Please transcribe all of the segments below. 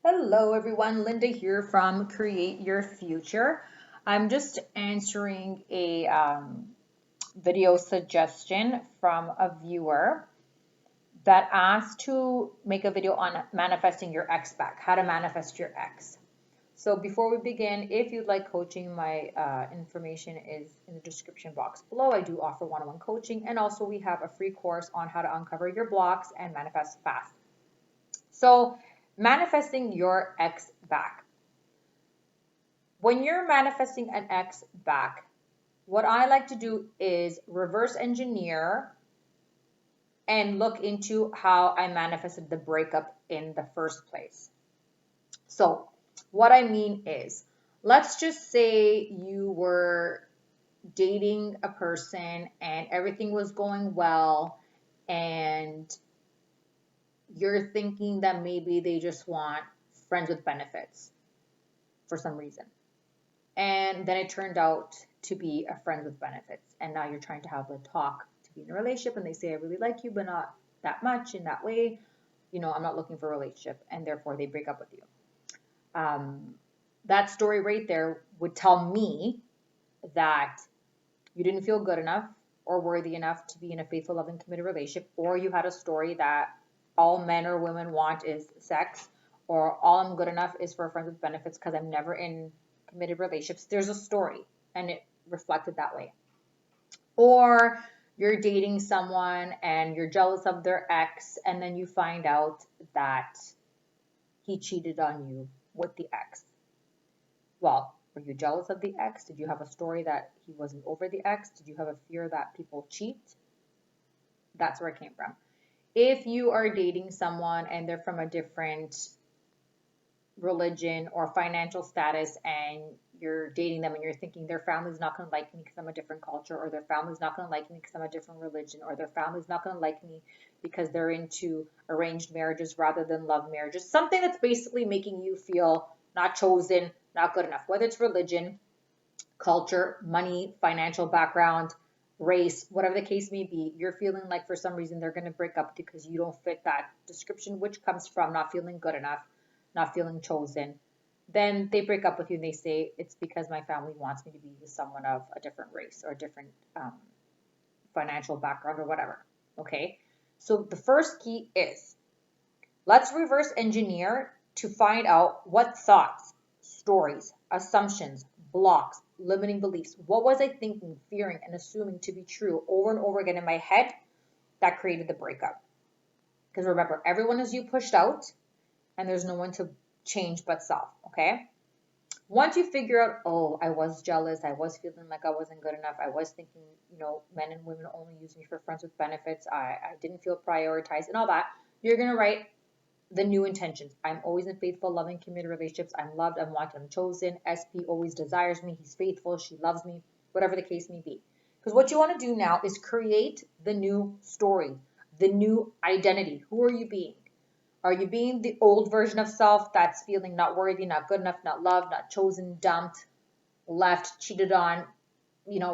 Hello everyone, Linda here from Create Your Future. I'm just answering a video suggestion from a viewer that asked to make a video on manifesting your ex back, how to manifest your ex. So before we begin, if you'd like coaching, my information is in the description box below. I do offer one-on-one coaching, and also we have a free course on how to uncover your blocks and manifest fast. So manifesting your ex back. When you're manifesting an ex back, what I like to do is reverse engineer and look into how I manifested the breakup in the first place. So what I mean is, let's just say you were dating a person and everything was going well, and you're thinking that maybe they just want friends with benefits for some reason. And then it turned out to be a friend with benefits. And now you're trying to have a talk to be in a relationship, and they say, I really like you, but not that much in that way. I'm not looking for a relationship, and therefore they break up with you. That story right there would tell me that you didn't feel good enough or worthy enough to be in a faithful, loving, committed relationship, or you had a story that all men or women want is sex, or all I'm good enough is for a friend with benefits because I'm never in committed relationships. There's a story, and it reflected that way. Or you're dating someone and you're jealous of their ex, and then you find out that he cheated on you with the ex. Well, were you jealous of the ex? Did you have a story that he wasn't over the ex? Did you have a fear that people cheat? That's where it came from. If you are dating someone and they're from a different religion or financial status, and you're dating them and you're thinking their family's not going to like me because I'm a different culture, or their family's not going to like me because I'm a different religion, or their family's not going to like me because they're into arranged marriages rather than love marriages, something that's basically making you feel not chosen, not good enough, whether it's religion, culture, money, financial background, race, whatever the case may be, you're feeling like for some reason they're going to break up because you don't fit that description, which comes from not feeling good enough, not feeling chosen. Then they break up with you and they say, it's because my family wants me to be with someone of a different race or a different financial background or whatever. Okay. So the first key is, let's reverse engineer to find out what thoughts, stories, assumptions, blocks, limiting beliefs, what was I thinking, fearing, and assuming to be true over and over again in my head that created the breakup. Because remember, everyone is you pushed out, and there's no one to change but self, okay? Once you figure out, oh, I was jealous, I was feeling like I wasn't good enough, I was thinking, men and women only use me for friends with benefits, I didn't feel prioritized and all that, you're going to write the new intentions. I'm always in faithful, loving, committed relationships. I'm loved, I'm wanted, I'm chosen. SP always desires me. He's faithful. She loves me. Whatever the case may be. Because what you want to do now is create the new story, the new identity. Who are you being? Are you being the old version of self that's feeling not worthy, not good enough, not loved, not chosen, dumped, left, cheated on,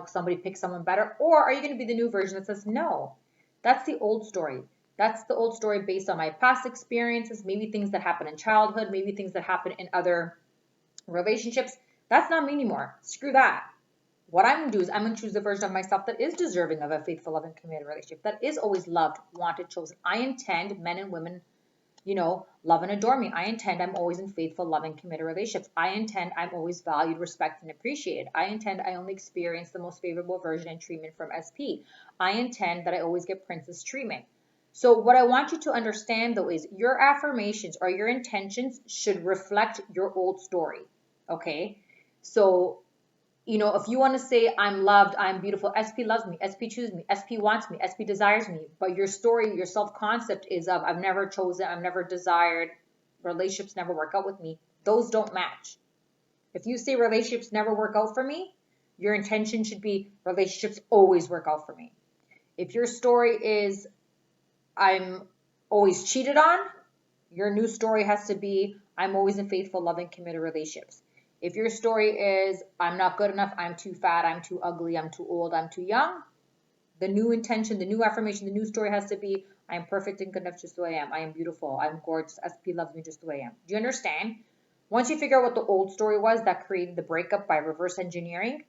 somebody picked someone better? Or are you going to be the new version that says, no, that's the old story. That's the old story based on my past experiences, maybe things that happened in childhood, maybe things that happened in other relationships. That's not me anymore. Screw that. What I'm going to do is I'm going to choose the version of myself that is deserving of a faithful, loving, committed relationship, that is always loved, wanted, chosen. I intend men and women, love and adore me. I intend I'm always in faithful, loving, committed relationships. I intend I'm always valued, respected, and appreciated. I intend I only experience the most favorable version and treatment from SP. I intend that I always get princess treatment. So what I want you to understand, though, is your affirmations or your intentions should reflect your old story, okay? So, if you want to say, I'm loved, I'm beautiful, SP loves me, SP chooses me, SP wants me, SP desires me, but your story, your self-concept is of, I'm never chosen, I'm never desired, relationships never work out with me, those don't match. If you say relationships never work out for me, your intention should be relationships always work out for me. If your story is, I'm always cheated on, your new story has to be, I'm always in faithful, loving, committed relationships. If your story is, I'm not good enough, I'm too fat, I'm too ugly, I'm too old, I'm too young, the new intention, the new affirmation, the new story has to be, I am perfect and good enough just the way I am. I am beautiful. I am gorgeous. SP loves me just the way I am. Do you understand? Once you figure out what the old story was that created the breakup by reverse engineering,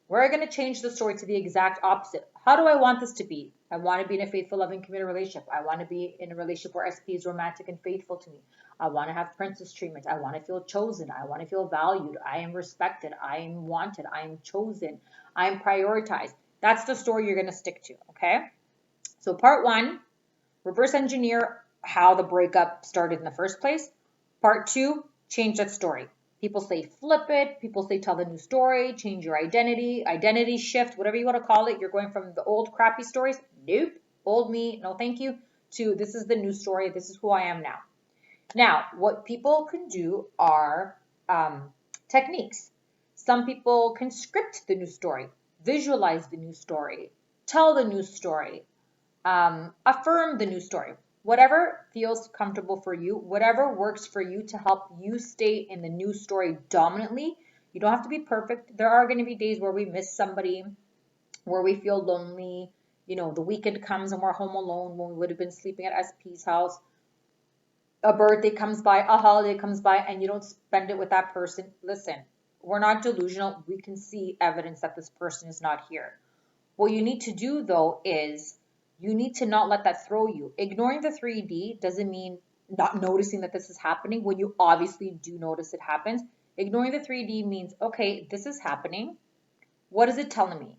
we're going to change the story to the exact opposite. How do I want this to be? I want to be in a faithful, loving, committed relationship. I want to be in a relationship where SP is romantic and faithful to me. I want to have princess treatment. I want to feel chosen. I want to feel valued. I am respected. I am wanted. I am chosen. I am prioritized. That's the story you're going to stick to, okay? So part one, reverse engineer how the breakup started in the first place. Part two, change that story. People say flip it. People say tell the new story, change your identity shift, whatever you want to call it. You're going from the old crappy stories, nope, old me, no thank you, to this is the new story. This is who I am now. Now, what people can do are techniques. Some people can script the new story, visualize the new story, tell the new story, affirm the new story. Whatever feels comfortable for you, whatever works for you to help you stay in the new story dominantly. You don't have to be perfect. There are going to be days where we miss somebody, where we feel lonely. You know, the weekend comes and we're home alone when we would have been sleeping at SP's house. A birthday comes by, a holiday comes by, and you don't spend it with that person. Listen, we're not delusional. We can see evidence that this person is not here. What you need to do, though, is you need to not let that throw you. Ignoring the 3D doesn't mean not noticing that this is happening when you obviously do notice it happens. Ignoring the 3D means, okay, this is happening. What is it telling me?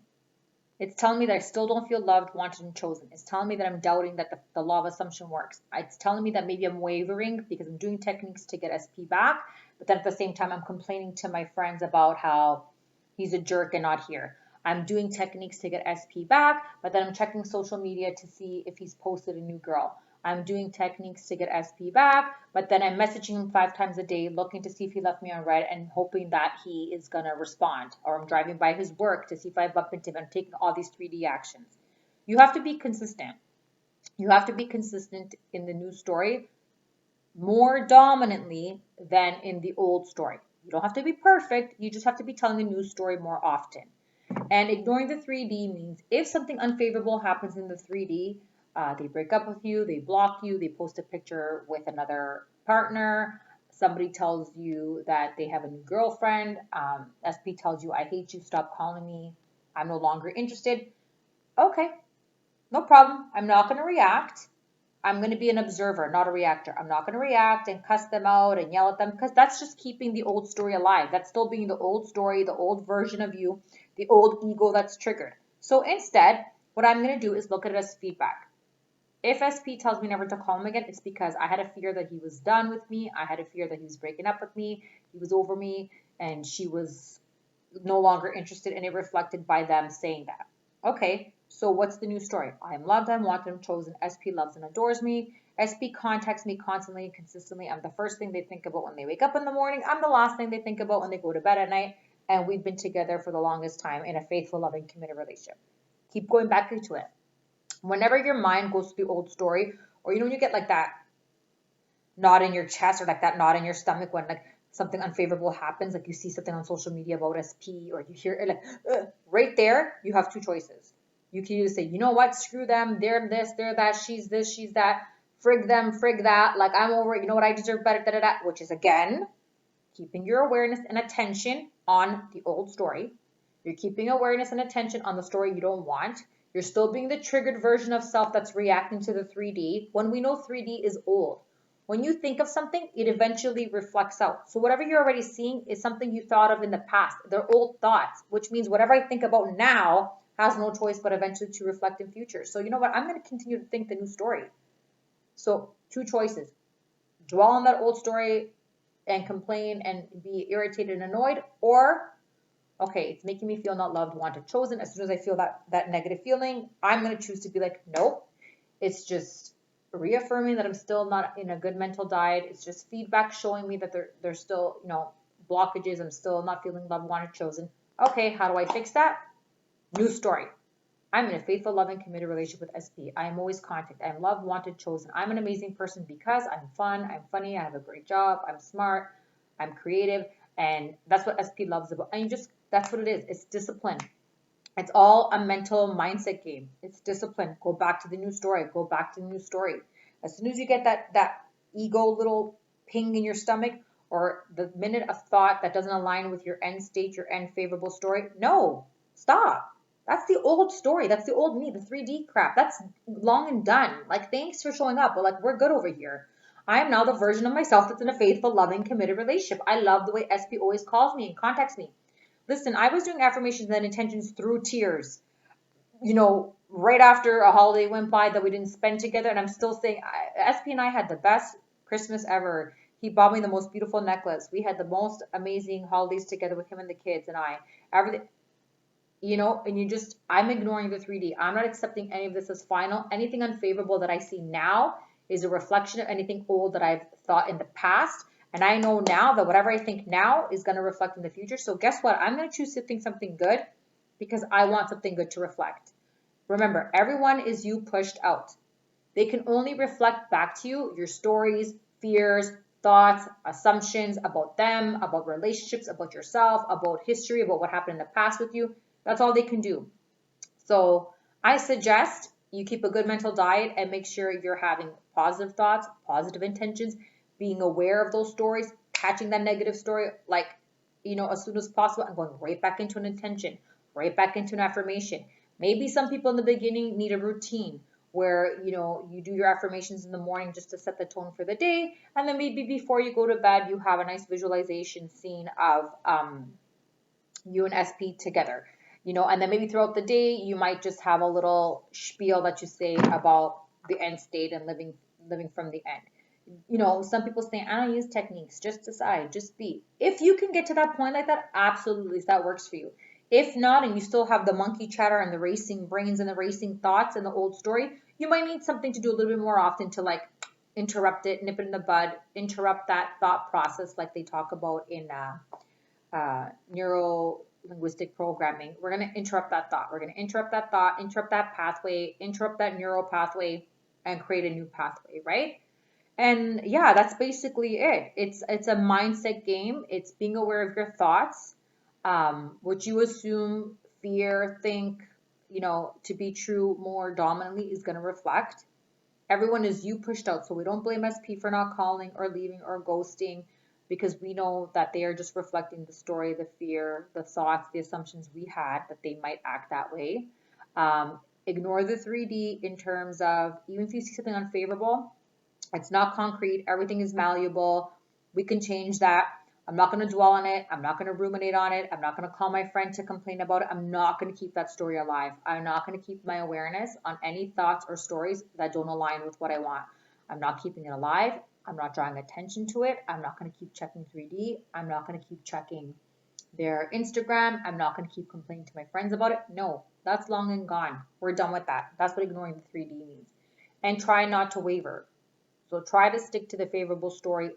It's telling me that I still don't feel loved, wanted, and chosen. It's telling me that I'm doubting that the law of assumption works. It's telling me that maybe I'm wavering because I'm doing techniques to get SP back, but then at the same time, I'm complaining to my friends about how he's a jerk and not here. I'm doing techniques to get SP back, but then I'm checking social media to see if he's posted a new girl. I'm doing techniques to get SP back, but then I'm messaging him 5 times a day, looking to see if he left me on red and hoping that he is going to respond. Or I'm driving by his work to see if I bump into him. I'm taking all these 3D actions. You have to be consistent. You have to be consistent in the new story more dominantly than in the old story. You don't have to be perfect. You just have to be telling the new story more often. And ignoring the 3D means if something unfavorable happens in the 3D, they break up with you, they block you, they post a picture with another partner, somebody tells you that they have a new girlfriend, SP tells you, I hate you, stop calling me, I'm no longer interested. Okay, no problem. I'm not going to react. I'm going to be an observer, not a reactor. I'm not going to react and cuss them out and yell at them because that's just keeping the old story alive. That's still being the old story, the old version of you, the old ego that's triggered. So instead, what I'm going to do is look at it as feedback. If SP tells me never to call him again, it's because I had a fear that he was done with me. I had a fear that he was breaking up with me. He was over me and she was no longer interested, and it reflected by them saying that. Okay, so what's the new story? I am loved, I'm wanted, I'm chosen. SP loves and adores me. SP contacts me constantly and consistently. I'm the first thing they think about when they wake up in the morning. I'm the last thing they think about when they go to bed at night. And we've been together for the longest time in a faithful, loving, committed relationship. Keep going back into it. Whenever your mind goes to the old story, or you know when you get like that knot in your chest or like that knot in your stomach when like something unfavorable happens, like you see something on social media about SP or you hear it, like right there, you have 2 choices. You can either say, you know what, screw them, they're this, they're that, she's this, she's that, frig them, frig that, like I'm over it, you know what, I deserve better, da da da, which is again, keeping your awareness and attention on the old story. You're keeping awareness and attention on the story you don't want. You're still being the triggered version of self that's reacting to the 3D when we know 3D is old. When you think of something, it eventually reflects out. So whatever you're already seeing is something you thought of in the past. They're old thoughts, which means whatever I think about now has no choice but eventually to reflect in future. So you know what? I'm going to continue to think the new story. So 2 choices. Dwell on that old story and complain and be irritated and annoyed, or okay, it's making me feel not loved, wanted, chosen. As soon as I feel that negative feeling, I'm going to choose to be like, nope. It's just reaffirming that I'm still not in a good mental diet. It's just feedback showing me that there's still, you know, blockages. I'm still not feeling loved, wanted, chosen. Okay, how do I fix that? New story. I'm in a faithful, loving, committed relationship with SP. I am always contact. I am loved, wanted, chosen. I'm an amazing person because I'm fun, I'm funny, I have a great job, I'm smart, I'm creative, and that's what SP loves about. And that's what it is. It's discipline. It's all a mental mindset game. It's discipline. Go back to the new story. Go back to the new story. As soon as you get that ego little ping in your stomach, or the minute a thought that doesn't align with your end state, your end favorable story, no, stop. That's the old story. That's the old me, the 3D crap. That's long and done. Like, thanks for showing up, but like, we're good over here. I am now the version of myself that's in a faithful, loving, committed relationship. I love the way SP always calls me and contacts me. Listen, I was doing affirmations and intentions through tears, right after a holiday went by that we didn't spend together. And I'm still saying, SP and I had the best Christmas ever. He bought me the most beautiful necklace. We had the most amazing holidays together with him and the kids and I. Everything, and I'm ignoring the 3D. I'm not accepting any of this as final. Anything unfavorable that I see now is a reflection of anything old that I've thought in the past. And I know now that whatever I think now is going to reflect in the future. So guess what? I'm going to choose to think something good because I want something good to reflect. Remember, everyone is you pushed out. They can only reflect back to you your stories, fears, thoughts, assumptions about them, about relationships, about yourself, about history, about what happened in the past with you. That's all they can do. So I suggest you keep a good mental diet and make sure you're having positive thoughts, positive intentions, being aware of those stories, catching that negative story, as soon as possible, and going right back into an intention, right back into an affirmation. Maybe some people in the beginning need a routine where, you do your affirmations in the morning just to set the tone for the day. And then maybe before you go to bed, you have a nice visualization scene of you and SP together. And then maybe throughout the day, you might just have a little spiel that you say about the end state and living from the end. Some people say, I don't use techniques, just decide, just be. If you can get to that point like that, absolutely, that works for you. If not, and you still have the monkey chatter and the racing brains and the racing thoughts and the old story, you might need something to do a little bit more often to interrupt it, nip it in the bud, interrupt that thought process like they talk about in neuro-linguistic programming. We're going to interrupt that thought. We're going to interrupt that thought, interrupt that pathway, interrupt that neural pathway, and create a new pathway, right? And yeah, that's basically it. It's a mindset game. It's being aware of your thoughts, what you assume, fear, think, to be true more dominantly is going to reflect. Everyone is you pushed out, so we don't blame SP for not calling or leaving or ghosting, because we know that they are just reflecting the story, the fear, the thoughts, the assumptions we had that they might act that way. Ignore the 3D in terms of, even if you see something unfavorable, it's not concrete. Everything is malleable. We can change that. I'm not going to dwell on it. I'm not going to ruminate on it. I'm not going to call my friend to complain about it. I'm not going to keep that story alive. I'm not going to keep my awareness on any thoughts or stories that don't align with what I want. I'm not keeping it alive. I'm not drawing attention to it. I'm not going to keep checking 3D. I'm not going to keep checking their Instagram. I'm not going to keep complaining to my friends about it. No, that's long and gone. We're done with that. That's what ignoring the 3D means. And try not to waver. So try to stick to the favorable story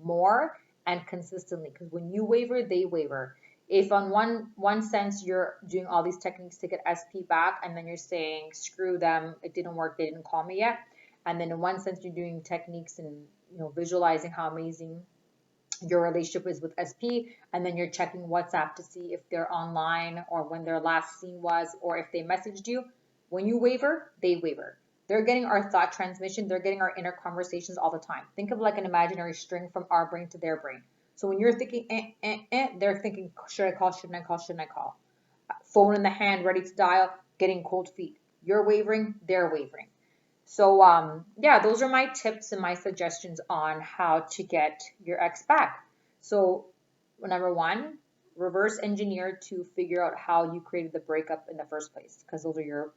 more and consistently, because when you waver, they waver. If on one sense you're doing all these techniques to get SP back, and then you're saying, screw them, it didn't work, they didn't call me yet. And then in one sense you're doing techniques and visualizing how amazing your relationship is with SP, and then you're checking WhatsApp to see if they're online or when their last scene was, or if they messaged you. When you waver, they waver. They're getting our thought transmission. They're getting our inner conversations all the time. Think of like an imaginary string from our brain to their brain. So when you're thinking, they're thinking, should I call, shouldn't I call, shouldn't I call? Phone in the hand, ready to dial, getting cold feet. You're wavering, they're wavering. So yeah, those are my tips and my suggestions on how to get your ex back. So number one, reverse engineer to figure out how you created the breakup in the first place, because those are your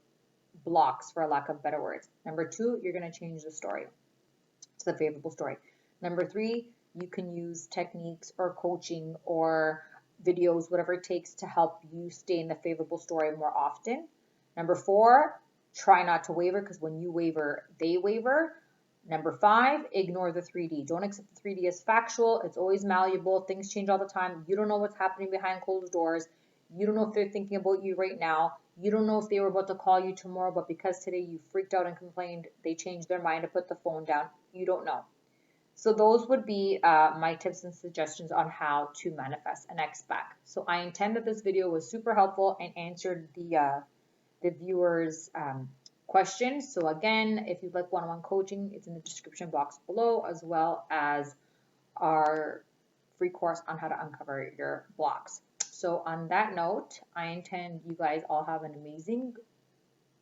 blocks, for a lack of better words. Number two, you're going to change the story to the favorable story. Number three, you can use techniques or coaching or videos, whatever it takes to help you stay in the favorable story more often. Number four, try not to waver, because when you waver, they waver. Number five, ignore the 3D. Don't accept the 3D as factual. It's always malleable. Things change all the time. You don't know what's happening behind closed doors. You don't know if they're thinking about you right now. You don't know if they were about to call you tomorrow, but because today you freaked out and complained, they changed their mind to put the phone down. You don't know. So those would be my tips and suggestions on how to manifest an ex back. So I intend that this video was super helpful and answered the viewers' questions. So again, if you'd like one-on-one coaching, it's in the description box below, as well as our free course on how to uncover your blocks. So on that note, I intend you guys all have an amazing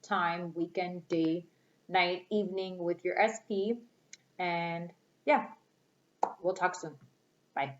time, weekend, day, night, evening with your SP. And yeah, we'll talk soon. Bye.